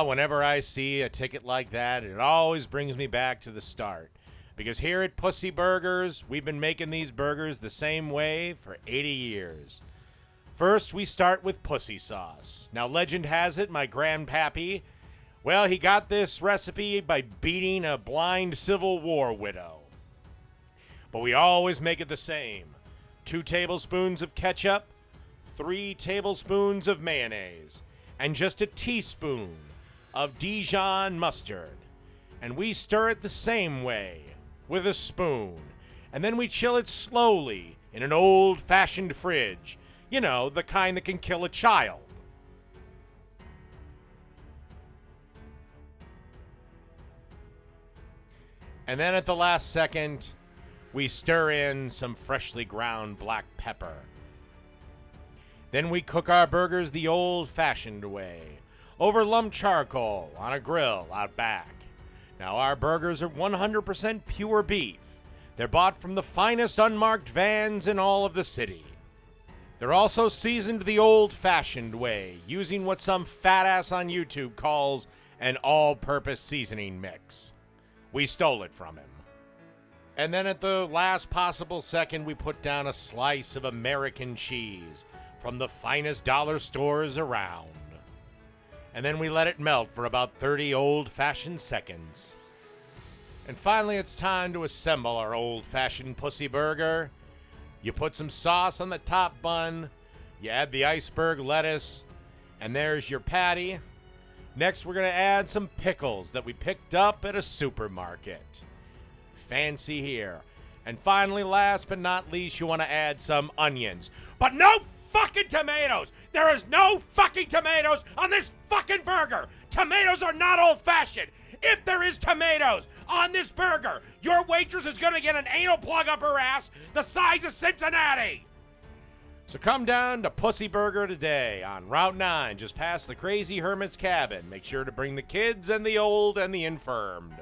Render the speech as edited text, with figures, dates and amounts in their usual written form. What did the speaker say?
Whenever I see a ticket like that, it always brings me back to the start. Because here at Pussy Burgers, we've been making these burgers the same way for 80 years. First, we start with pussy sauce. Now, legend has it, my grandpappy, well, he got this recipe by beating a blind Civil War widow. But we always make it the same. 2 tablespoons of ketchup, 3 tablespoons of mayonnaise, and just a teaspoon of Dijon mustard. And we stir it the same way, with a spoon. And then we chill it slowly in an old-fashioned fridge. You know, the kind that can kill a child. And then at the last second, we stir in some freshly ground black pepper. Then we cook our burgers the old-fashioned way, over lumped charcoal on a grill out back. Now, our burgers are 100% pure beef. They're bought from the finest unmarked vans in all of the city. They're also seasoned the old-fashioned way, using what some fat ass on YouTube calls an all-purpose seasoning mix. We stole it from him. And then at the last possible second, we put down a slice of American cheese from the finest dollar stores around. And then we let it melt for about 30 old-fashioned seconds. And finally, it's time to assemble our old-fashioned pussy burger. You put some sauce on the top bun, you add the iceberg lettuce, and there's your patty. Next, we're going to add some pickles that we picked up at a supermarket. Fancy here. And finally, last but not least, you want to add some onions. But no fucking tomatoes! There is no fucking tomatoes on this fucking burger! Tomatoes are not old-fashioned! If there is tomatoes on this burger, your waitress is gonna get an anal plug up her ass the size of Cincinnati! So come down to Pussy Burger today on Route 9, just past the Crazy Hermit's cabin. Make sure to bring the kids and the old and the infirmed.